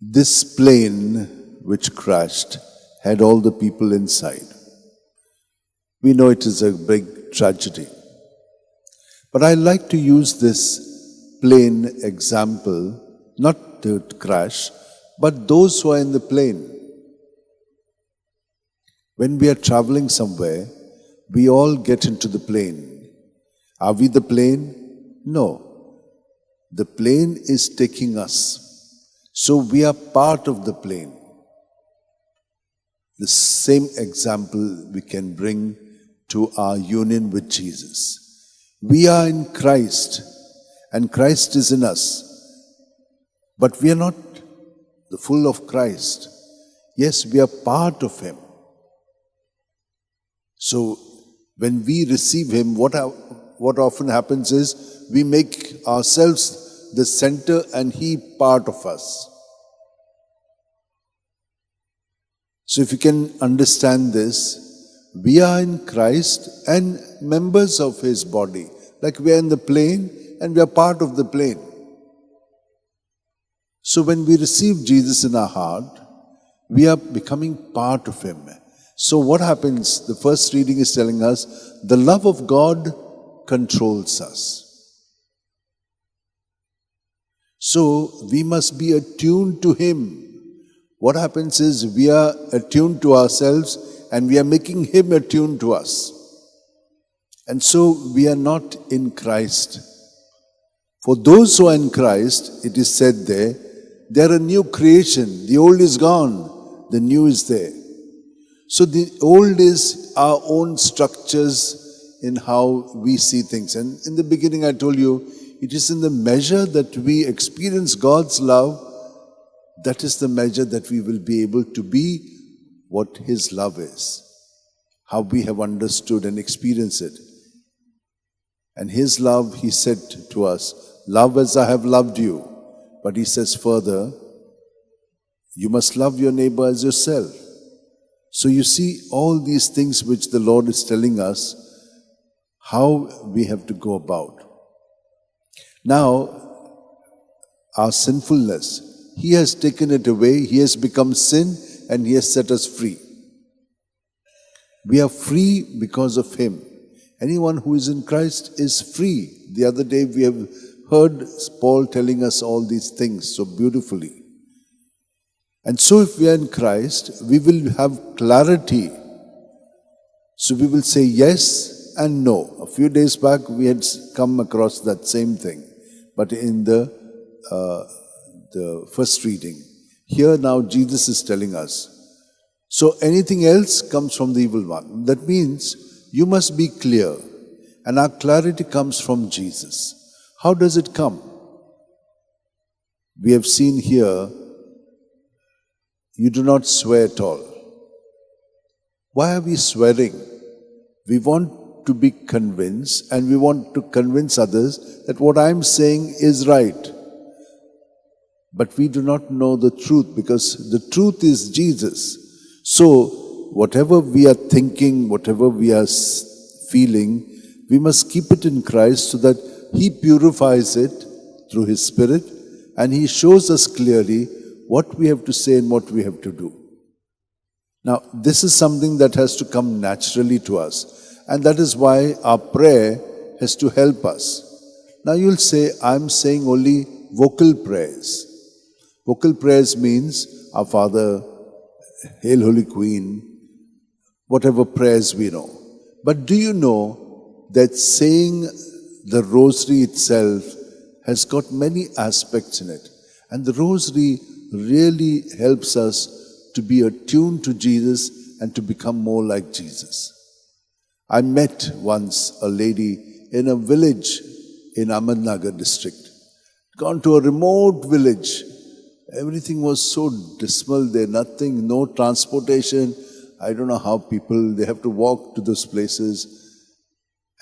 This plane which crashed had all the people inside. We know it is a big tragedy. But I like to use this plane example, not to crash, but those who are in the plane. When we are traveling somewhere, we all get into the plane. Are we the plane? No. The plane is taking us. So we are part of the plane. The same example we can bring to our union with Jesus. We are in Christ, and Christ is in us. But we are not the full of Christ. Yes, we are part of Him. So, when we receive Him, what often happens is we make ourselves the center and He part of us. So, if you can understand this, we are in Christ and members of His body. Like we are in the plane and we are part of the plane. So when we receive Jesus in our heart, we are becoming part of Him. So what happens? The first reading is telling us, the love of God controls us. So we must be attuned to Him. What happens is we are attuned to ourselves and we are making Him attuned to us. And so we are not in Christ. For those who are in Christ, it is said there, they are a new creation. The old is gone, the new is there. So the old is our own structures in how we see things. And in the beginning I told you, it is in the measure that we experience God's love, that is the measure that we will be able to be what His love is. How we have understood and experienced it. And His love, He said to us, love as I have loved you. But He says further, you must love your neighbor as yourself. So you see all these things which the Lord is telling us, how we have to go about. Now, our sinfulness, He has taken it away, He has become sin, and He has set us free. We are free because of Him. Anyone who is in Christ is free. The other day we have heard Paul telling us all these things so beautifully. And so if we are in Christ, we will have clarity. So we will say yes and no. A few days back we had come across that same thing, but in the first reading. Here now Jesus is telling us, so anything else comes from the evil one. That means you must be clear. And our clarity comes from Jesus. How does it come? We have seen here, you do not swear at all. Why are we swearing? We want to be convinced and we want to convince others that what I'm saying is right. But we do not know the truth because the truth is Jesus. So, whatever we are thinking, whatever we are feeling, we must keep it in Christ so that He purifies it through His Spirit and He shows us clearly what we have to say and what we have to do. Now, this is something that has to come naturally to us, and that is why our prayer has to help us. Now, you'll say, I'm saying only vocal prayers. Vocal prayers means Our Father, Hail Holy Queen, whatever prayers we know. But do you know that saying the rosary itself has got many aspects in it? And the rosary really helps us to be attuned to Jesus and to become more like Jesus. I met once a lady in a village in Ahmednagar district. Gone to a remote village. Everything was so dismal there, nothing, no transportation. I don't know how people, they have to walk to those places.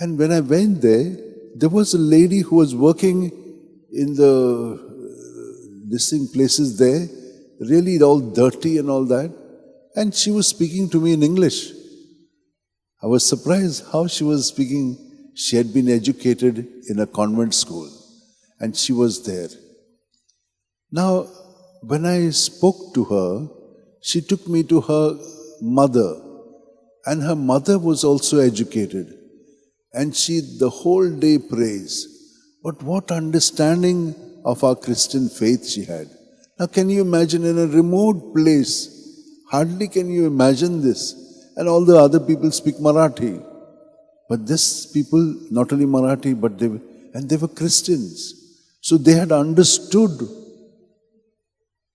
And when I went there was a lady who was working in the listing places there, really all dirty and all that. And she was speaking to me in English. I was surprised how she was speaking. She had been educated in a convent school and she was there. Now, when I spoke to her, she took me to her mother, and her mother was also educated, and she the whole day prays. But what understanding of our Christian faith she had. Now can you imagine, in a remote place, hardly can you imagine this, and all the other people speak Marathi. But this people, not only Marathi, but they were Christians. So they had understood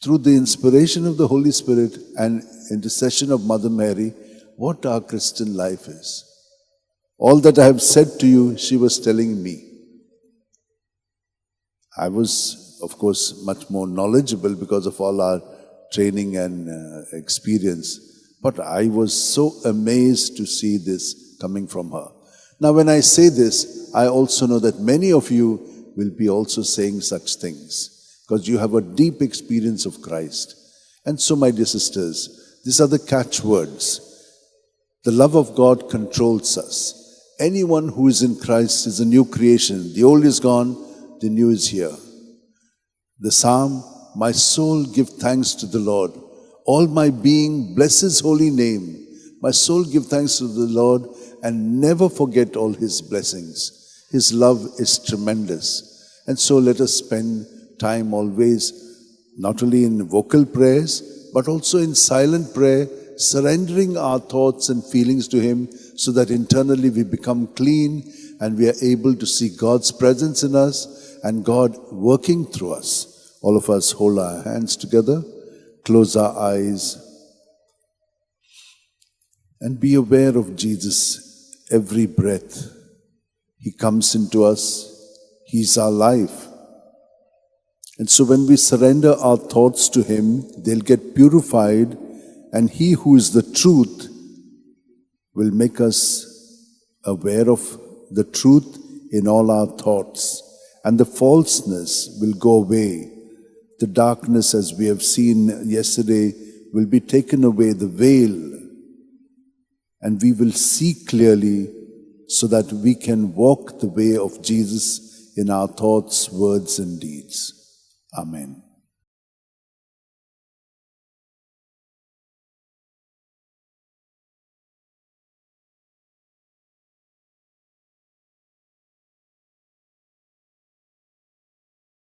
through the inspiration of the Holy Spirit and intercession of Mother Mary what our Christian life is. All that I have said to you, she was telling me. I was, of course, much more knowledgeable because of all our training and experience. But I was so amazed to see this coming from her. Now, when I say this, I also know that many of you will be also saying such things because you have a deep experience of Christ. And so, my dear sisters, these are the catchwords. The love of God controls us. Anyone who is in Christ is a new creation. The old is gone, the new is here. The psalm, my soul give thanks to the Lord. All my being bless His holy name. My soul give thanks to the Lord and never forget all His blessings. His love is tremendous. And so let us spend time always, not only in vocal prayers, but also in silent prayer, surrendering our thoughts and feelings to Him so that internally we become clean and we are able to see God's presence in us and God working through us. All of us hold our hands together, close our eyes, and be aware of Jesus every breath. He comes into us. He's our life. And so when we surrender our thoughts to Him, they'll get purified, and He who is the truth will make us aware of the truth in all our thoughts. And the falseness will go away. The darkness, as we have seen yesterday, will be taken away, the veil. And we will see clearly so that we can walk the way of Jesus in our thoughts, words, and deeds. Amen.